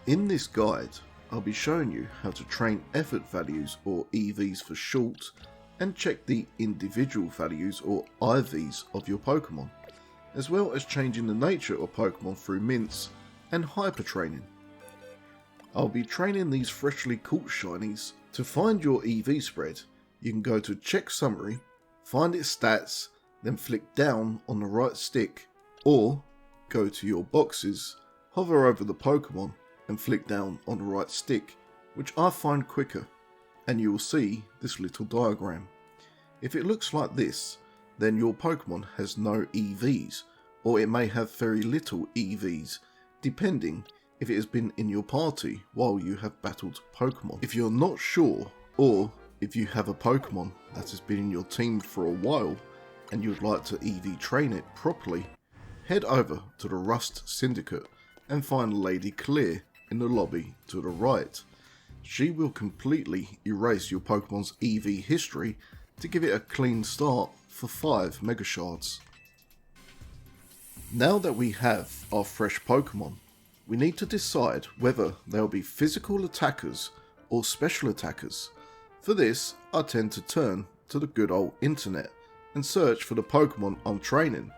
In this guide, I'll be showing you how to train effort values or EVs for short and check the individual values or IVs of your Pokemon, as well as changing the nature of Pokemon through mints and hyper training. I'll be training these freshly caught shinies. To find your EV spread, you can go to check summary, find its stats, then flick down on the right stick, or go to your boxes, hover over the Pokemon and flick down on the right stick, which I find quicker, and you will see this little diagram. If it looks like this, then your Pokemon has no EVs, or it may have very little EVs, depending if it has been in your party while you have battled Pokemon. If you're not sure, or if you have a Pokemon that has been in your team for a while and you would like to EV train it properly, head over to the Rust Syndicate and find Lady Clear in the lobby to the right. She will completely erase your Pokemon's EV history to give it a clean start for 5 Mega Shards. Now that we have our fresh Pokemon, we need to decide whether they'll be physical attackers or special attackers. For this, I tend to turn to the good old internet and search for the Pokemon I'm training.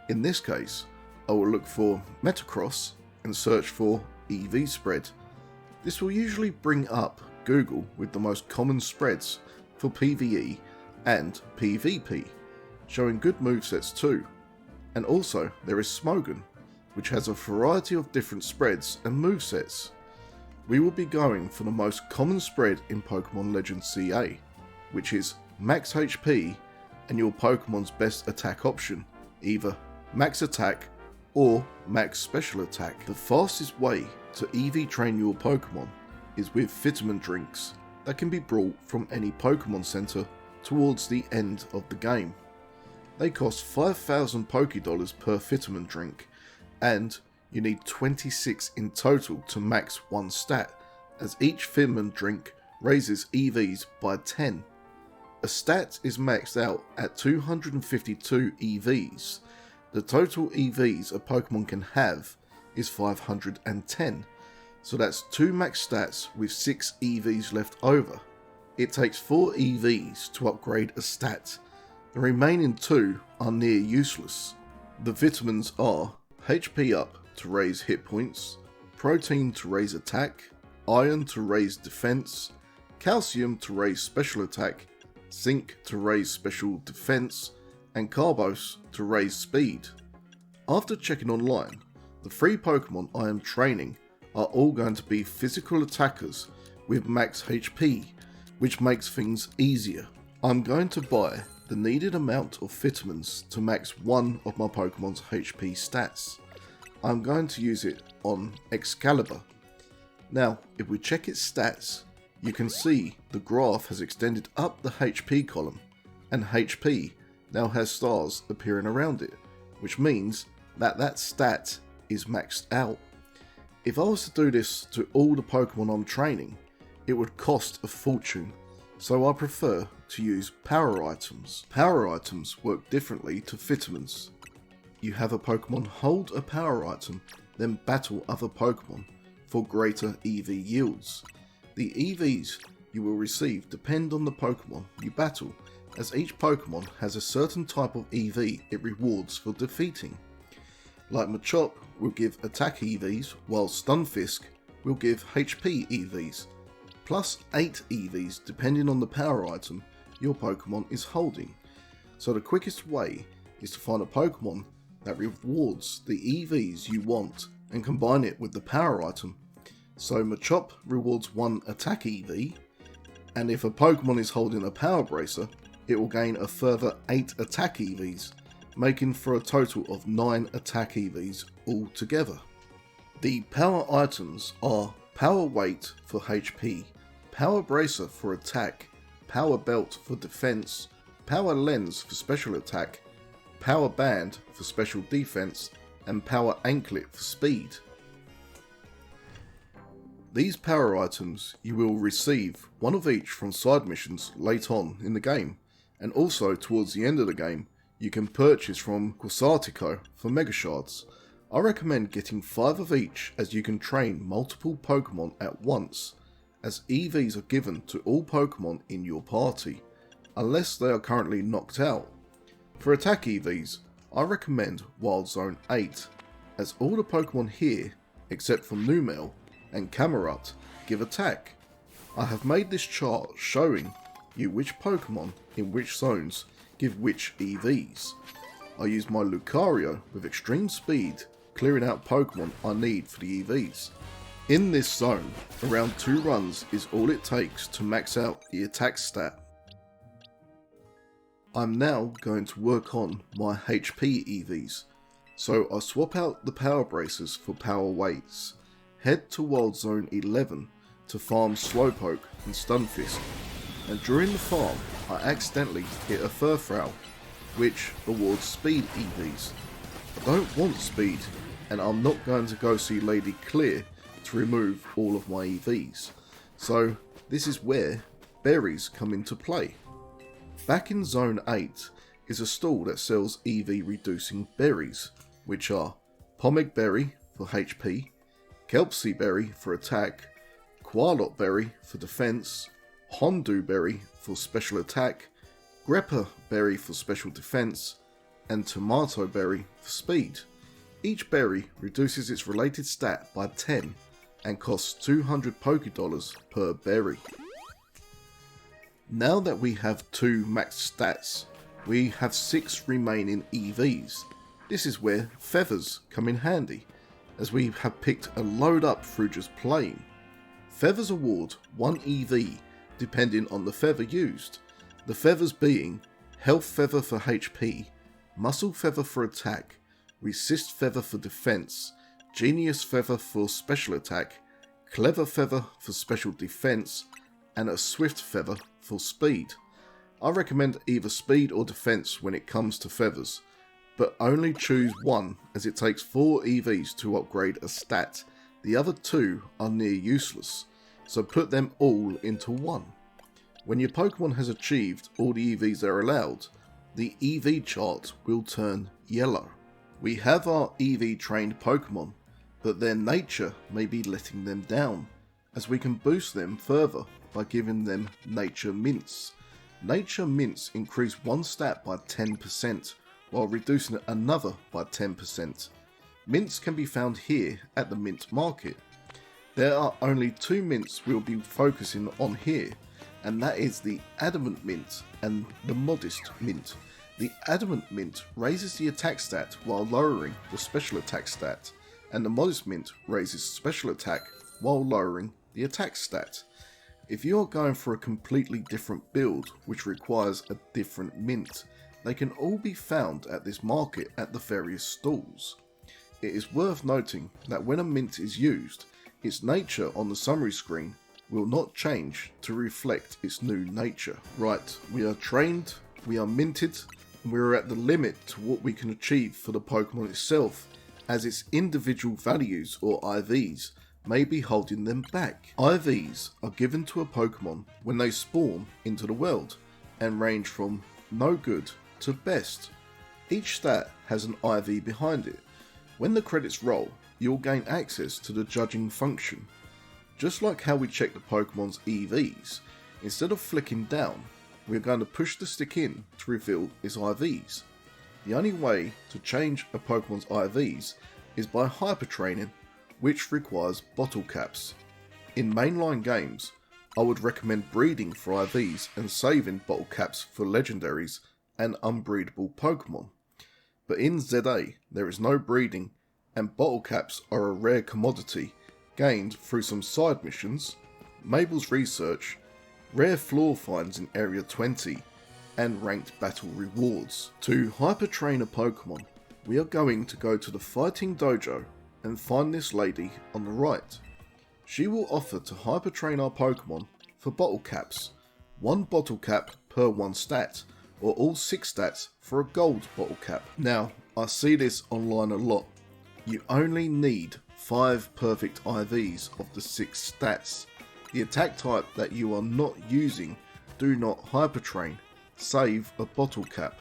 In this case, I will look for Metagross and search for EV spread. This will usually bring up Google with the most common spreads for PvE and PvP, showing good movesets too. And also there is Smogon, which has a variety of different spreads and movesets. We will be going for the most common spread in Pokemon Legends CA, which is max HP and your Pokemon's best attack option, either max attack or max special attack. The fastest way to EV train your Pokemon is with vitamin drinks that can be brought from any Pokemon Center towards the end of the game. They cost 5,000 Pokédollars per vitamin drink, and you need 26 in total to max one stat, as each vitamin drink raises EVs by 10. A stat is maxed out at 252 EVs. The total EVs a Pokemon can have is 510, so that's 2 max stats with 6 EVs left over. It takes 4 EVs to upgrade a stat. The remaining 2 are near useless. The vitamins are HP up to raise hit points, protein to raise attack, iron to raise defense, calcium to raise special attack, zinc to raise special defense, and carbos to raise speed. After checking online, the 3 Pokemon I am training are all going to be physical attackers with max HP, which makes things easier. I'm going to buy the needed amount of vitamins to max one of my Pokemon's HP stats. I'm going to use it on Excalibur. Now, if we check its stats, you can see the graph has extended up the HP column, and HP now has stars appearing around it, which means that that stat is maxed out. If I was to do this to all the Pokemon I'm training, it would cost a fortune, so I prefer to use power items. Power items work differently to vitamins. You have a Pokemon hold a power item, then battle other Pokemon for greater EV yields. The EVs you will receive depend on the Pokemon you battle, as each Pokemon has a certain type of EV it rewards for defeating. Like Machop will give attack EVs, while Stunfisk will give HP EVs, plus 8 EVs depending on the power item your Pokemon is holding. So the quickest way is to find a Pokemon that rewards the EVs you want and combine it with the power item. So Machop rewards 1 attack EV, and if a Pokemon is holding a power bracer, it will gain a further 8 attack EVs, making for a total of 9 attack EVs altogether. The power items are Power Weight for HP, Power Bracer for attack, Power Belt for defense, Power Lens for special attack, Power Band for special defense, and Power Anklet for speed. These power items you will receive one of each from side missions late on in the game, and also towards the end of the game you can purchase from Quasartico for Mega Shards. I recommend getting 5 of each, as you can train multiple Pokemon at once, as EVs are given to all Pokemon in your party, unless they are currently knocked out. For attack EVs, I recommend Wild Zone 8, as all the Pokemon here, except for Numel and Camerupt, give attack. I have made this chart showing you which Pokemon in which zones give which EVs. I use my Lucario with extreme speed, clearing out Pokemon I need for the EVs. In this zone, around 2 runs is all it takes to max out the attack stat. I'm now going to work on my HP EVs, so I swap out the power braces for power weights, head to Wild Zone 11 to farm Slowpoke and Stunfisk, and during the farm I accidentally hit a Furfrou, which awards speed EVs. I don't want speed, and I'm not going to go see Lady Clear to remove all of my EVs, so this is where berries come into play. Back in Zone 8 is a stall that sells EV reducing berries, which are Pomeg Berry for HP, Kelpsie Berry for attack, Qualot Berry for defense, Hondu Berry for special attack, Greppa Berry for special defense, and Tomato Berry for speed. Each berry reduces its related stat by 10 and costs 200 Pokédollars per berry. Now that we have 2 max stats, we have 6 remaining EVs. This is where feathers come in handy, as we have picked a load up through just playing. Feathers award 1 EV depending on the feather used, the feathers being Health Feather for HP, Muscle Feather for attack, Resist Feather for defense, Genius Feather for special attack, Clever Feather for special defense, and a Swift Feather for speed. I recommend either speed or defense when it comes to feathers, but only choose one as it takes 4 EVs to upgrade a stat. The other 2 are near useless, so put them all into one. When your Pokemon has achieved all the EVs they're allowed, the EV chart will turn yellow. We have our EV trained Pokemon, but their nature may be letting them down, as we can boost them further by giving them Nature Mints. Nature Mints increase one stat by 10%, while reducing another by 10%. Mints can be found here at the Mint Market. There are only 2 mints we'll be focusing on here, and that is the Adamant Mint and the Modest Mint. The Adamant Mint raises the attack stat while lowering the special attack stat, and the Modest Mint raises special attack while lowering the attack stat. If you are going for a completely different build which requires a different mint, they can all be found at this market at the various stalls. It is worth noting that when a mint is used, its nature on the summary screen will not change to reflect its new nature. Right, we are trained, we are minted, and we are at the limit to what we can achieve for the Pokemon itself, as its individual values or IVs may be holding them back. IVs are given to a Pokemon when they spawn into the world, and range from no good to best. Each stat has an IV behind it. When the credits roll, you'll gain access to the judging function. Just like how we check the Pokemon's EVs, instead of flicking down, we're going to push the stick in to reveal its IVs. The only way to change a Pokemon's IVs is by hyper training, which requires bottle caps. In mainline games, I would recommend breeding for IVs and saving bottle caps for legendaries and unbreedable Pokemon. But in ZA, there is no breeding, and bottle caps are a rare commodity gained through some side missions, Mabel's research, rare floor finds in Area 20, and ranked battle rewards. To hyper train a Pokemon, we are going to go to the Fighting Dojo and find this lady on the right. She will offer to hyper train our Pokemon for bottle caps, 1 bottle cap per 1 stat, or all 6 stats for a gold bottle cap. Now, I see this online a lot. You only need 5 perfect IVs of the 6 stats. The attack type that you are not using, do not hyper train, save a bottle cap.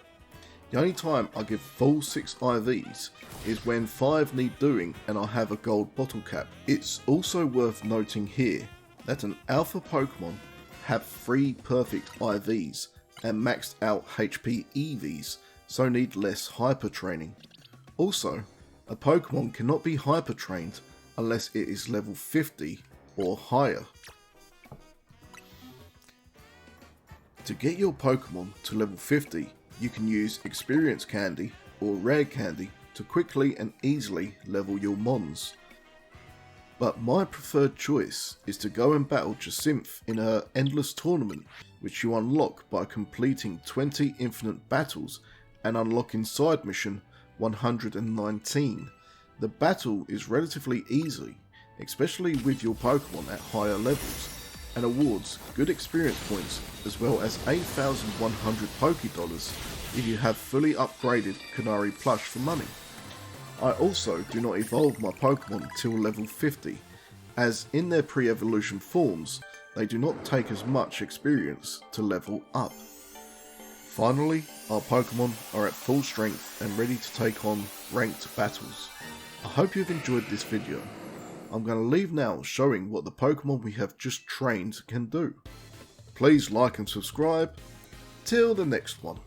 The only time I give full 6 IVs is when 5 need doing and I have a gold bottle cap. It's also worth noting here that an alpha Pokemon have 3 perfect IVs and maxed out HP EVs, so need less hyper training. Also, a Pokemon cannot be hyper trained unless it is level 50 or higher. To get your Pokemon to level 50, you can use experience candy or rare candy to quickly and easily level your mons. But my preferred choice is to go and battle Jacithe in her endless tournament, which you unlock by completing 20 infinite battles and unlocking side mission 119. The battle is relatively easy, especially with your Pokemon at higher levels, and awards good experience points as well as 8,100 Pokédollars if you have fully upgraded Canary Plush for money. I also do not evolve my Pokemon till level 50, as in their pre-evolution forms, they do not take as much experience to level up. Finally, our Pokemon are at full strength and ready to take on ranked battles. I hope you've enjoyed this video. I'm going to leave now showing what the Pokemon we have just trained can do. Please like and subscribe. Till the next one.